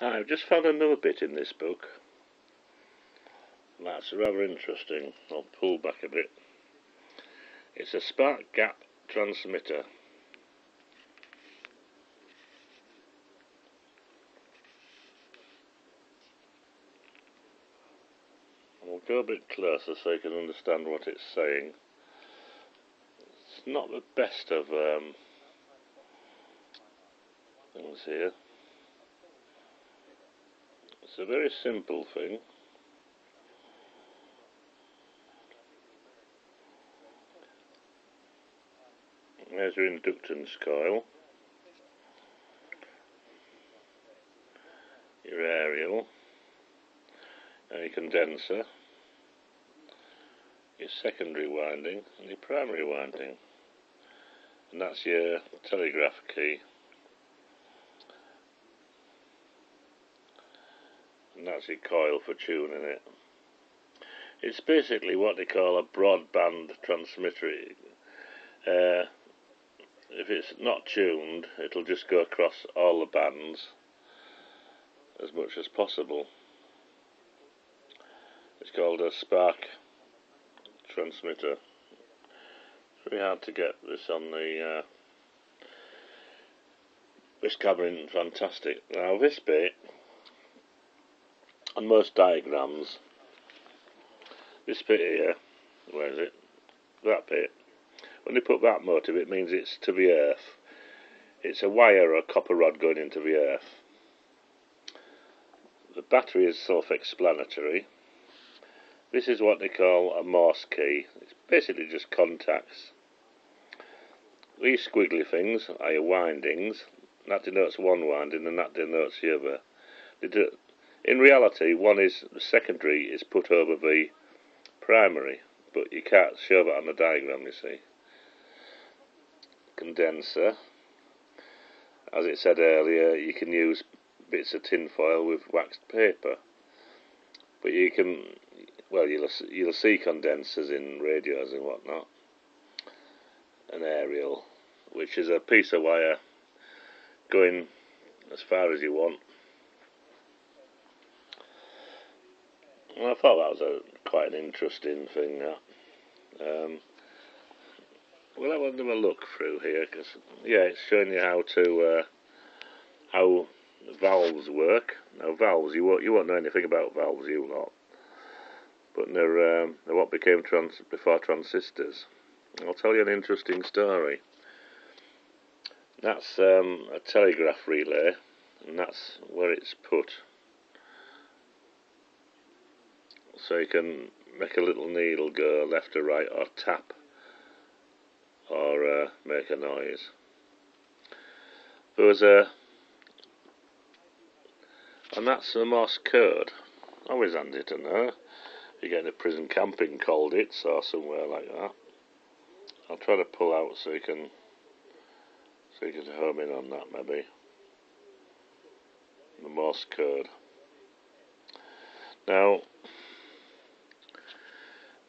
I've just found another bit in this book. That's rather interesting. I'll pull back a bit. It's a spark gap transmitter. I'll go a bit closer so you can understand what it's saying. It's not the best of things here. It's a very simple thing. There's your inductance coil, your aerial, your condenser, your secondary winding and your primary winding, and that's your telegraph key, and that's your coil for tuning it. It's basically what they call a broadband transmitter. If it's not tuned, it'll just go across all the bands as much as possible. It's called a spark transmitter. It's very hard to get this on the this cabin. Fantastic. Now this bit, on most diagrams, this bit here, where is it? That bit. When they put that motive, it means it's to the earth. It's a wire or a copper rod going into the earth. The battery is self-explanatory. This is what they call a Morse key. It's basically just contacts. These squiggly things are your windings. That denotes one winding and that denotes the other. In reality, one is the secondary is put over the primary, but you can't show that on the diagram, you see. Condenser. As it said earlier, you can use bits of tin foil with waxed paper, but you can, well, you'll see condensers in radios and whatnot. An aerial, which is a piece of wire going as far as you want. Well, I thought that was quite an interesting thing, that. We'll have a look through here, because yeah, it's showing you how valves work. Now valves, you won't know anything about valves, you lot, but they're what became before transistors. I'll tell you an interesting story. That's a telegraph relay, and that's where it's put, so you can make a little needle go left or right, or tap, or make a noise. There was and that's the Morse code. Always handy to know. If you get in a prison camping called it, or somewhere like that. I'll try to pull out so you can home in on that, maybe. The Morse code. Now,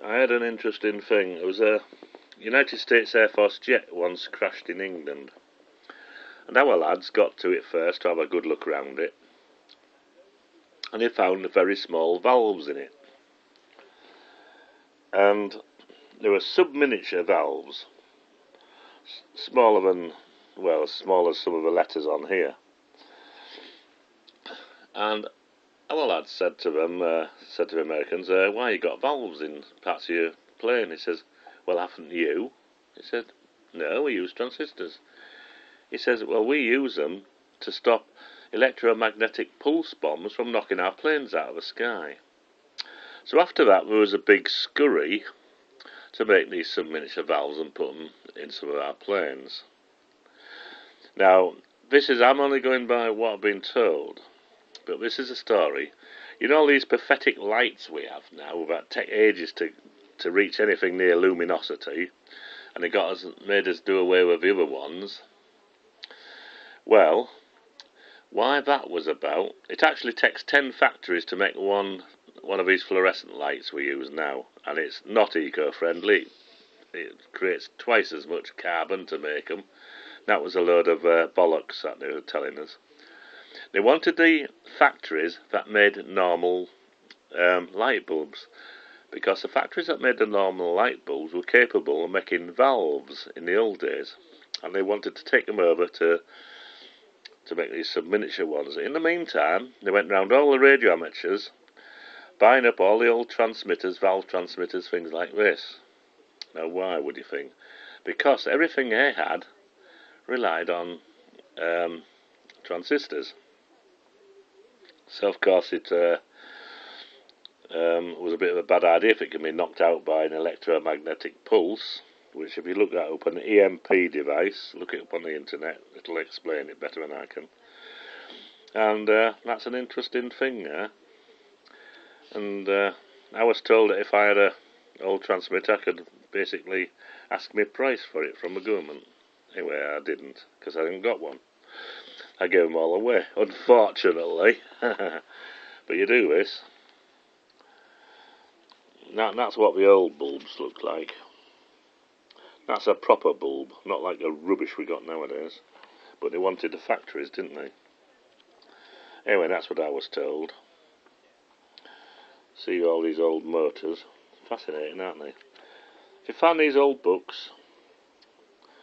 I had an interesting thing. It was a United States Air Force jet once crashed in England, and our lads got to it first to have a good look round it, and they found very small valves in it, and there were sub-miniature valves, smaller than, well, as small as some of the letters on here. And our lads said to the Americans, why you got valves in parts of your plane? He says, well, haven't you? He said, no, we use transistors. He says, well, we use them to stop electromagnetic pulse bombs from knocking our planes out of the sky. So after that, there was a big scurry to make these some miniature valves and put them in some of our planes. Now, I'm only going by what I've been told, but this is a story. You know, all these pathetic lights we have now that take ages to reach anything near luminosity, and it made us do away with the other ones. Well, why that was about, it actually takes 10 factories to make one of these fluorescent lights we use now, and it's not eco-friendly. It creates twice as much carbon to make them. That was a load of bollocks that they were telling us. They wanted the factories that made normal light bulbs, because the factories that made the normal light bulbs were capable of making valves in the old days, and they wanted to take them over to make these some miniature ones. In the meantime, they went round all the radio amateurs, buying up all the old transmitters, valve transmitters, things like this. Now, why would you think? Because everything they had relied on transistors. So, of course, it was a bit of a bad idea if it can be knocked out by an electromagnetic pulse, which, if you look that up, an EMP device, look it up on the internet, it'll explain it better than I can. And that's an interesting thing there. And I was told that if I had an old transmitter, I could basically ask me a price for it from the government. Anyway, I didn't, because I hadn't got one. I gave them all away, unfortunately. But you do this. That's what the old bulbs look like. That's a proper bulb, not like the rubbish we got nowadays. But they wanted the factories, didn't they? Anyway, that's what I was told. See all these old motors. Fascinating, aren't they? If you find these old books,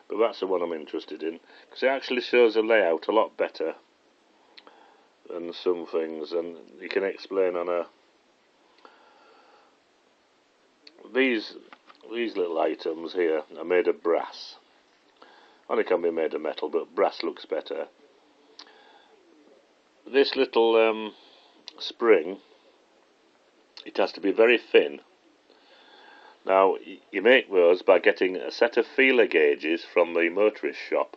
but that's the one I'm interested in, because it actually shows the layout a lot better than some things, and you can explain on a... These little items here are made of brass. Only can be made of metal, but brass looks better. This little spring, it has to be very thin. Now, you make those by getting a set of feeler gauges from the motorist shop,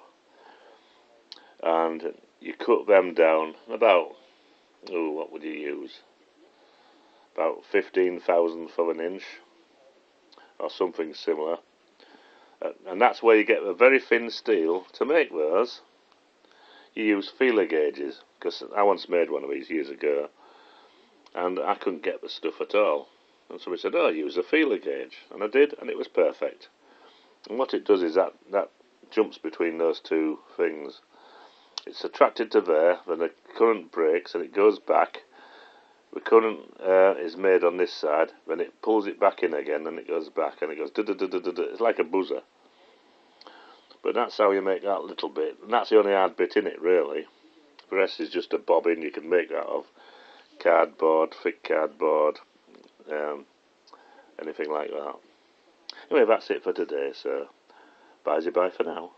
and you cut them down about, what would you use? About 15,000th of an inch, or something similar. And that's where you get a very thin steel. To make those, you use feeler gauges, because I once made one of these years ago, and I couldn't get the stuff at all. And somebody said, use a feeler gauge. And I did, and it was perfect. And what it does is that jumps between those two things. It's attracted to there, then the current breaks, and it goes back. The current is made on this side, then it pulls it back in again, and it goes back, and it goes da-da-da-da-da-da. It's like a buzzer. But that's how you make that little bit. And that's the only hard bit in it, really. The rest is just a bobbin. You can make that of cardboard, thick cardboard, anything like that. Anyway, that's it for today, so bye for now.